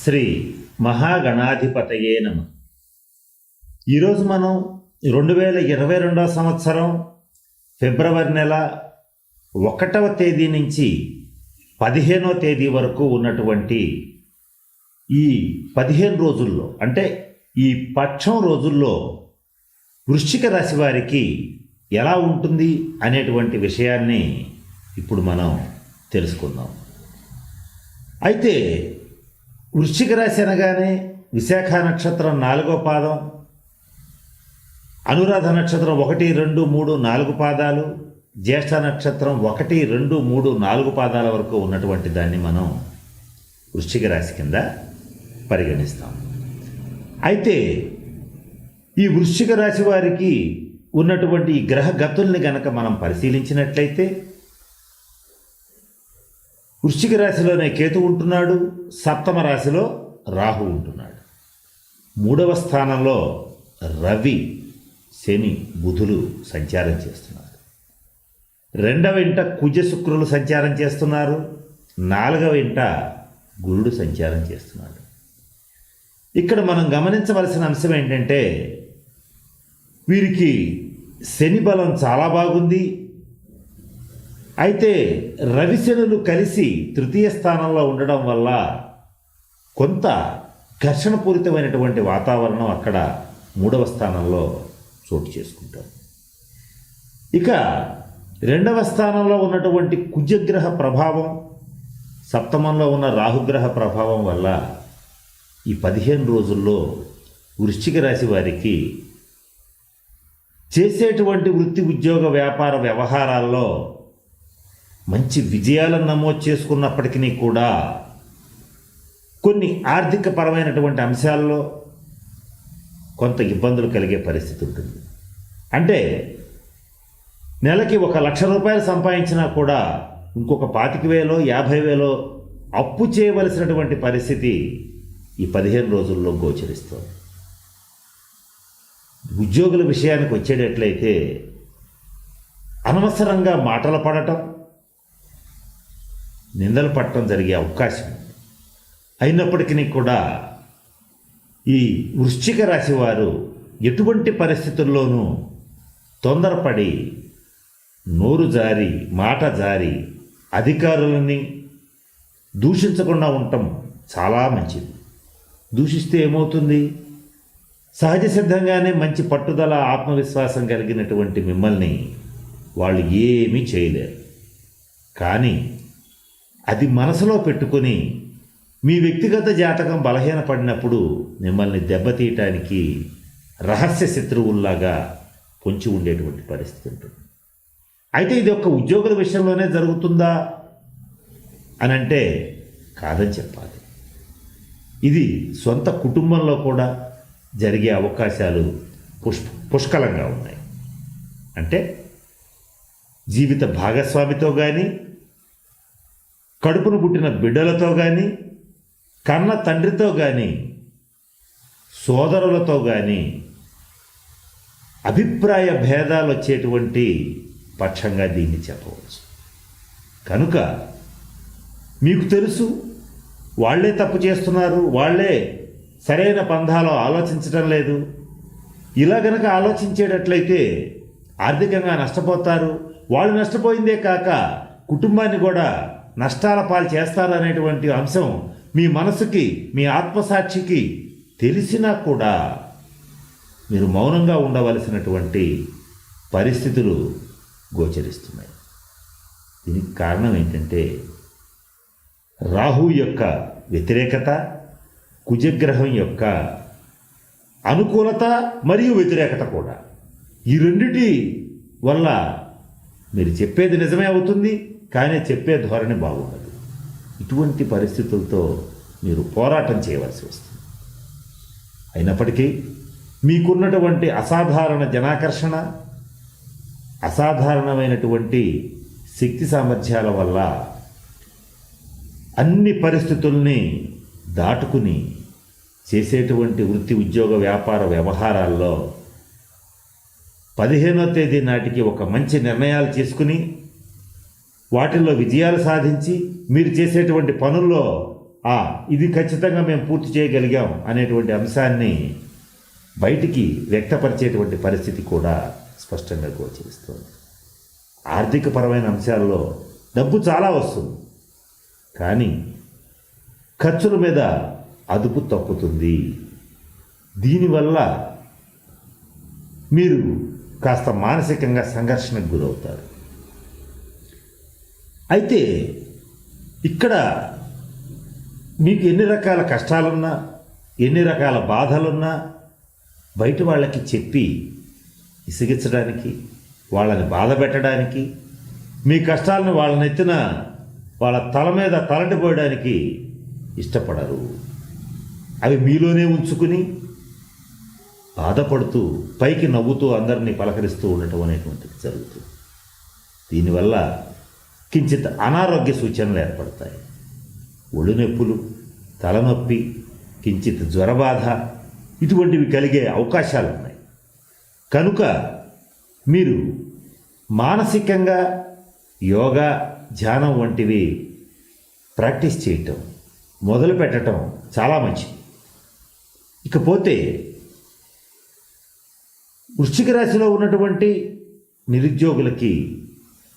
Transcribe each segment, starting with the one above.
శ్రీ మహాగణాధిపతయే నమ. ఈరోజు మనం 2022 సంవత్సరం ఫిబ్రవరి నెల 1వ తేదీ నుంచి 15వ తేదీ వరకు ఉన్నటువంటి ఈ 15 రోజుల్లో, అంటే ఈ పక్షం రోజుల్లో వృశ్చిక రాశి వారికి ఎలా ఉంటుంది అనేటువంటి విషయాన్ని ఇప్పుడు మనం తెలుసుకుందాం. అయితే వృశ్చిక రాశి అనగానే విశాఖ నక్షత్రం 4వ పాదం, అనురాధ నక్షత్రం 1, 2, 3, 4 పాదాలు, జ్యేష్ఠ నక్షత్రం 1, 2, 3, 4 పాదాల వరకు ఉన్నటువంటి దాన్ని మనం వృశ్చిక రాశి కింద పరిగణిస్తాం. అయితే ఈ వృశ్చిక రాశి వారికి ఉన్నటువంటి ఈ గ్రహ గతుల్ని గనక మనం పరిశీలించినట్లయితే వృశ్చిక రాశిలోనే కేతు ఉంటున్నాడు, సప్తమ రాశిలో రాహు ఉంటున్నాడు, 3వ స్థానంలో రవి, శని, బుధులు సంచారం చేస్తున్నారు, 2వ ఇంట కుజ శుక్రులు సంచారం చేస్తున్నారు, 4వ ఇంట గురుడు సంచారం చేస్తున్నాడు. ఇక్కడ మనం గమనించవలసిన అంశం ఏంటంటే వీరికి శని బలం చాలా బాగుంది. అయితే రవిశనులు కలిసి 3వ స్థానంలో ఉండడం వల్ల కొంత ఘర్షణపూరితమైనటువంటి వాతావరణం అక్కడ 3వ స్థానంలో చోటు చేసుకుంటారు. ఇక 2వ స్థానంలో ఉన్నటువంటి కుజగ్రహ ప్రభావం, సప్తమంలో ఉన్న రాహుగ్రహ ప్రభావం వల్ల ఈ 15 రోజుల్లో వృశ్చిక రాశి వారికి చేసేటువంటి వృత్తి, ఉద్యోగ, వ్యాపార వ్యవహారాల్లో మంచి విజయాలను నమోదు చేసుకున్నప్పటికీ కూడా కొన్ని ఆర్థిక పరమైనటువంటి అంశాల్లో కొంత ఇబ్బందులు కలిగే పరిస్థితి ఉంటుంది. అంటే నెలకి 1,00,000 రూపాయలు సంపాదించినా కూడా ఇంకొక 25,000, 50,000 అప్పు చేయవలసినటువంటి పరిస్థితి ఈ 15 రోజుల్లో గోచరిస్తుంది. ఉద్యోగుల విషయానికి వచ్చేటట్లయితే అనవసరంగా మాటలు పడటం, నిందలు పడటం జరిగే అవకాశం ఉంది. అయినప్పటికీ కూడా ఈ వృశ్చిక రాశి వారు ఎటువంటి పరిస్థితుల్లోనూ తొందరపడి నోరు జారి, మాట జారి అధికారులని దూషించకుండా ఉండటం చాలా మంచిది. దూషిస్తే ఏమవుతుంది? సహజ సిద్ధంగానే మంచి పట్టుదల, ఆత్మవిశ్వాసం కలిగినటువంటి మిమ్మల్ని వాళ్ళు ఏమీ చేయలేరు. కానీ అది మనసులో పెట్టుకొని మీ వ్యక్తిగత జాతకం బలహీనపడినప్పుడు మిమ్మల్ని దెబ్బతీయటానికి రహస్య శత్రువుల్లాగా పొంచి ఉండేటువంటి పరిస్థితి ఉంటుంది. అయితే ఇది ఒక ఉద్యోగుల విషయంలోనే జరుగుతుందా అని అంటే కాదని చెప్పాలి. ఇది సొంత కుటుంబంలో కూడా జరిగే అవకాశాలు పుష్కలంగా ఉన్నాయి. అంటే జీవిత భాగస్వామితో కానీ, కడుపును పుట్టిన బిడ్డలతో కానీ, కన్న తండ్రితో కానీ, సోదరులతో కానీ అభిప్రాయ భేదాలు వచ్చేటువంటి పక్షంగా దీన్ని చెప్పవచ్చు. కనుక మీకు తెలుసు వాళ్లే తప్పు చేస్తున్నారు, వాళ్లే సరైన పంధాలో ఆలోచించడం లేదు, ఇలా గనక ఆలోచించేటట్లయితే ఆర్థికంగా నష్టపోతారు, వాళ్ళు నష్టపోయిందే కాక కుటుంబాన్ని కూడా నష్టాల పాలు చేస్తారనేటువంటి అంశం మీ మనసుకి, మీ ఆత్మసాక్షికి తెలిసినా కూడా మీరు మౌనంగా ఉండవలసినటువంటి పరిస్థితులు గోచరిస్తున్నాయి. దీనికి కారణం ఏంటంటే రాహు యొక్క వ్యతిరేకత, కుజగ్రహం యొక్క అనుకూలత మరియు వ్యతిరేకత కూడా. ఈ రెండిటి వల్ల మీరు చెప్పేది నిజమే అవుతుంది, కానీ చెప్పే ధోరణి బాగుండదు. ఇటువంటి పరిస్థితులతో మీరు పోరాటం చేయవలసి వస్తుంది. అయినప్పటికీ మీకున్నటువంటి అసాధారణ జనాకర్షణ, అసాధారణమైనటువంటి శక్తి సామర్థ్యాల వల్ల అన్ని పరిస్థితుల్ని దాటుకుని చేసేటువంటి వృత్తి, ఉద్యోగ, వ్యాపార వ్యవహారాల్లో 15వ తేదీ నాటికి ఒక మంచి నిర్ణయాలు చేసుకుని వాటిల్లో విజయాలు సాధించి మీరు చేసేటువంటి పనుల్లో ఇది ఖచ్చితంగా మేము పూర్తి చేయగలిగాం అనేటువంటి అంశాన్ని బయటికి వ్యక్తపరిచేటువంటి పరిస్థితి కూడా స్పష్టంగా గోచరిస్తుంది. ఆర్థికపరమైన అంశాల్లో డబ్బు చాలా వస్తుంది, కానీ ఖర్చుల మీద అదుపు తప్పుతుంది. దీనివల్ల మీరు కాస్త మానసికంగా సంఘర్షణకు గురవుతారు. అయితే ఇక్కడ మీకు ఎన్ని రకాల కష్టాలున్నా, ఎన్ని రకాల బాధలున్నా బయట వాళ్ళకి చెప్పి ఇసిగించడానికి, వాళ్ళని బాధ పెట్టడానికి, మీ కష్టాలను వాళ్ళ నెత్తిన వాళ్ళ తల మీద తలంటిపోయడానికి ఇష్టపడరు. అవి మీలోనే ఉంచుకుని బాధపడుతూ పైకి నవ్వుతూ అందరినీ పలకరిస్తూ ఉండటం అనేటువంటిది జరుగుతుంది. దీనివల్ల కించిత్ అనారోగ్య సూచనలు ఏర్పడతాయి. ఒళ్ళు నొప్పులు, తలనొప్పి, కించిత్ జ్వరబాధ ఇటువంటివి కలిగే అవకాశాలు ఉన్నాయి. కనుక మీరు మానసికంగా యోగా, ధ్యానం వంటివి ప్రాక్టీస్ చేయటం మొదలు పెట్టడం చాలా మంచిది. ఇకపోతే వృశ్చిక రాశిలో ఉన్నటువంటి నిరుద్యోగులకి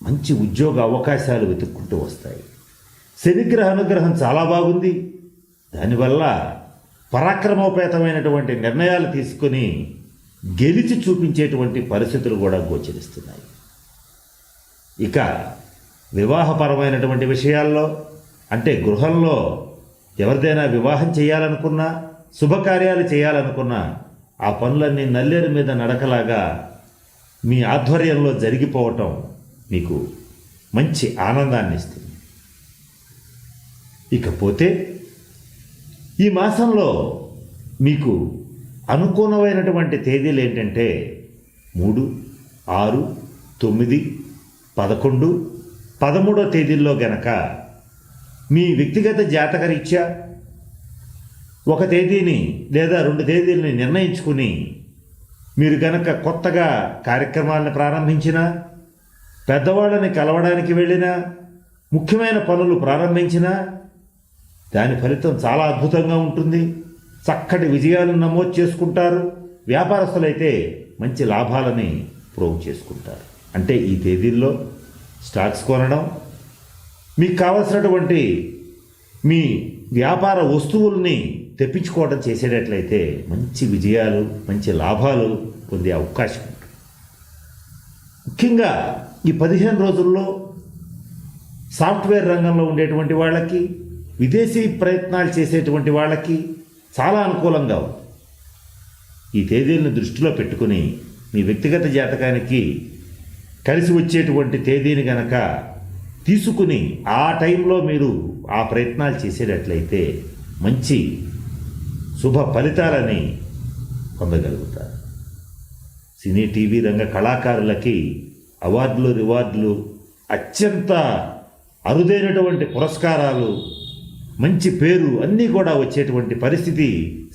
మంచి ఉద్యోగ అవకాశాలు వెతుక్కుంటూ వస్తాయి. శనిగ్రహ అనుగ్రహం చాలా బాగుంది. దానివల్ల పరాక్రమోపేతమైనటువంటి నిర్ణయాలు తీసుకొని గెలిచి చూపించేటువంటి పరిస్థితులు కూడా గోచరిస్తున్నాయి. ఇక వివాహపరమైనటువంటి విషయాల్లో, అంటే గృహంలో ఎవరిదైనా వివాహం చేయాలనుకున్నా, శుభకార్యాలు చేయాలనుకున్నా ఆ పనులన్నీ నల్లేరు మీద నడకలాగా మీ ఆధ్వర్యంలో జరిగిపోవటం మీకు మంచి ఆనందాన్ని ఇస్తుంది. ఇకపోతే ఈ మాసంలో మీకు అనుకూలమైనటువంటి తేదీలు ఏంటంటే 3, 6, 9, 11, 13 తేదీల్లో గనక మీ వ్యక్తిగత జాతకరీత్యా ఒక తేదీని లేదా 2 తేదీలని నిర్ణయించుకుని మీరు కనుక కొత్తగా కార్యక్రమాలను ప్రారంభించినా, పెద్దవాళ్ళని కలవడానికి వెళ్ళినా, ముఖ్యమైన పనులు ప్రారంభించినా దాని ఫలితం చాలా అద్భుతంగా ఉంటుంది. చక్కటి విజయాలను నమోదు చేసుకుంటారు. వ్యాపారస్తులైతే మంచి లాభాలని ప్రోవ్ చేసుకుంటారు. అంటే ఈ తేదీల్లో స్టాక్స్ కొనడం, మీకు కావలసినటువంటి మీ వ్యాపార వస్తువుల్ని తెప్పించుకోవడం చేసేటట్లయితే మంచి విజయాలు, మంచి లాభాలు పొందే అవకాశం ఉంటుంది. ముఖ్యంగా ఈ 15 రోజుల్లో సాఫ్ట్వేర్ రంగంలో ఉండేటువంటి వాళ్ళకి, విదేశీ ప్రయత్నాలు చేసేటువంటి వాళ్ళకి చాలా అనుకూలంగా ఉంది. ఈ తేదీలను దృష్టిలో పెట్టుకుని మీ వ్యక్తిగత జాతకానికి కలిసి వచ్చేటువంటి తేదీని గనక తీసుకుని ఆ టైంలో మీరు ఆ ప్రయత్నాలు చేసేటట్లయితే మంచి శుభ ఫలితాలని పొందగలుగుతారు. సినీ, టీవీ రంగ కళాకారులకి అవార్డులు, రివార్డులు, అత్యంత అరుదైనటువంటి పురస్కారాలు, మంచి పేరు అన్నీ కూడా వచ్చేటువంటి పరిస్థితి,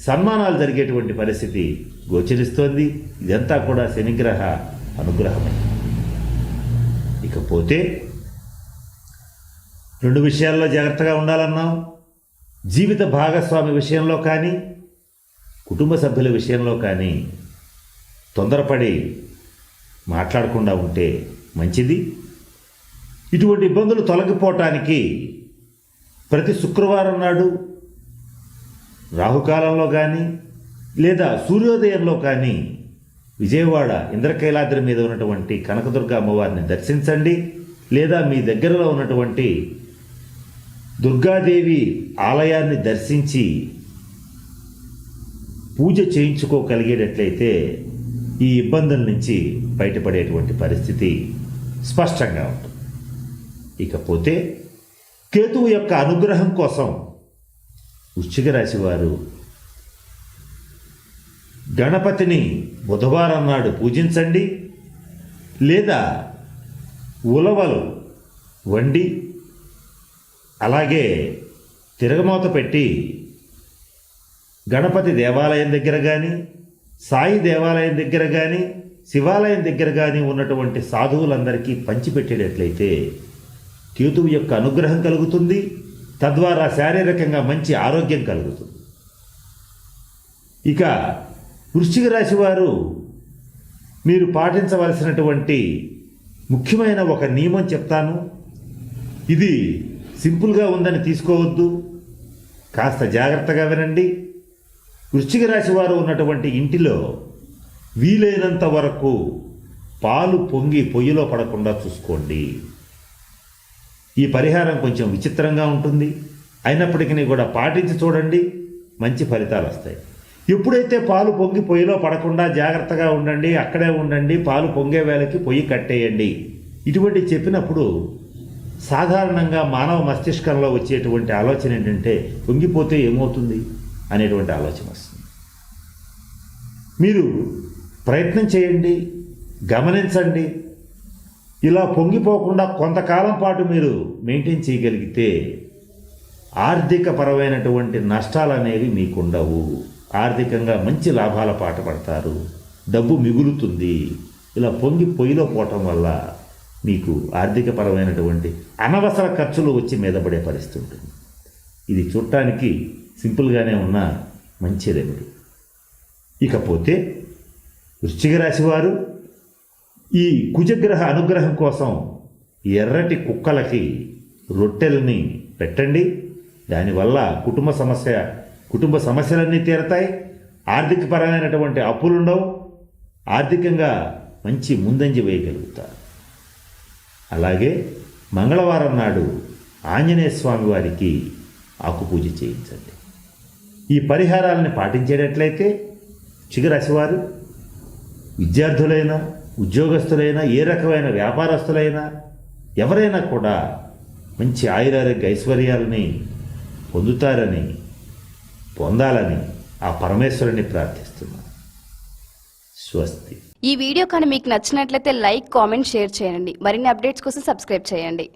సన్మానాలు జరిగేటువంటి పరిస్థితి గోచరిస్తోంది. ఇదంతా కూడా శనిగ్రహ అనుగ్రహమే. ఇకపోతే 2 విషయాల్లో జాగ్రత్తగా ఉండాలన్నాం. జీవిత భాగస్వామి విషయంలో కానీ, కుటుంబ సభ్యుల విషయంలో కానీ తొందరపడి మాట్లాడకుండా ఉంటే మంచిది. ఇటువంటి ఇబ్బందులు తొలగిపోవటానికి ప్రతి శుక్రవారం నాడు రాహుకాలంలో కానీ లేదా సూర్యోదయంలో కానీ విజయవాడ ఇంద్రకైలాద్రి మీద ఉన్నటువంటి కనకదుర్గ అమ్మవారిని దర్శించండి. లేదా మీ దగ్గరలో ఉన్నటువంటి దుర్గాదేవి ఆలయాన్ని దర్శించి పూజ చేయించుకోగలిగేటట్లయితే ఈ ఇబ్బందుల నుంచి బయటపడేటువంటి పరిస్థితి స్పష్టంగా ఉంటుంది. ఇకపోతే కేతువు యొక్క అనుగ్రహం కోసం వృశ్చిక రాశి వారు గణపతిని బుధవారం నాడు పూజించండి. లేదా ఉలవలు వండి అలాగే తిరగమోత పెట్టి గణపతి దేవాలయం దగ్గర కానీ, సాయి దేవాలయం దగ్గర కానీ, శివాలయం దగ్గర కానీ ఉన్నటువంటి సాధువులందరికీ పంచిపెట్టేటట్లయితే కేతువు యొక్క అనుగ్రహం కలుగుతుంది. తద్వారా శారీరకంగా మంచి ఆరోగ్యం కలుగుతుంది. ఇక వృశ్చిక రాశి వారు మీరు పాటించవలసినటువంటి ముఖ్యమైన ఒక నియమం చెప్తాను. ఇది సింపుల్గా ఉందని తీసుకోవద్దు, కాస్త జాగ్రత్తగా వినండి. వృశ్చిక రాశి వారు ఉన్నటువంటి ఇంటిలో వీలైనంత వరకు పాలు పొంగి పొయ్యిలో పడకుండా చూసుకోండి. ఈ పరిహారం కొంచెం విచిత్రంగా ఉంటుంది, అయినప్పటికీ కూడా పాటించి చూడండి, మంచి ఫలితాలు వస్తాయి. ఎప్పుడైతే పాలు పొంగి పొయ్యిలో పడకుండా జాగ్రత్తగా ఉండండి, అక్కడే ఉండండి, పాలు పొంగే వేళకి పొయ్యి కట్టేయండి, ఇటువంటి చెప్పినప్పుడు సాధారణంగా మానవ మస్తిష్కంలో వచ్చేటువంటి ఆలోచన ఏంటంటే పొంగిపోతే ఏమవుతుంది అనేటువంటి ఆలోచన వస్తుంది. మీరు ప్రయత్నం చేయండి, గమనించండి. ఇలా పొంగిపోకుండా కొంతకాలం పాటు మీరు మెయింటైన్ చేయగలిగితే ఆర్థిక పరమైనటువంటి నష్టాలు అనేవి మీకుండవు. ఆర్థికంగా మంచి లాభాల పాట పడతారు, డబ్బు మిగులుతుంది. ఇలా పొంగి పొయ్యిలో పోవటం వల్ల మీకు ఆర్థిక పరమైనటువంటి అనవసర ఖర్చులు వచ్చి మీదపడే పరిస్థితి ఉంటుంది. ఇది చూడటానికి సింపుల్గానే ఉన్న మంచి రెమెడీ. ఇకపోతే వృశ్చిక రాశి వారు ఈ కుజగ్రహ అనుగ్రహం కోసం ఎర్రటి కుక్కలకి రొట్టెల్ని పెట్టండి. దానివల్ల కుటుంబ సమస్యలన్నీ తీరతాయి, ఆర్థికపరమైనటువంటి అప్పులుండవు, ఆర్థికంగా మంచి ముందంజ వేయగలుగుతారు. అలాగే మంగళవారం నాడు ఆంజనేయ స్వామి వారికి ఆకుపూజ చేయించండి. ఈ పరిహారాలను పాటించేటట్లయితే వృశ్చిక వారు విద్యార్థులైనా, ఉద్యోగస్తులైనా, ఏ రకమైన వ్యాపారస్తులైనా ఎవరైనా కూడా మంచి ఆయురారోగ్య ఐశ్వర్యాలని పొందాలని ఆ పరమేశ్వరుని ప్రార్థిస్తున్నాను. స్వస్తి. ఈ వీడియో కానీ మీకు నచ్చినట్లయితే లైక్, కామెంట్, షేర్ చేయండి. మరిన్ని అప్డేట్స్ కోసం సబ్స్క్రైబ్ చేయండి.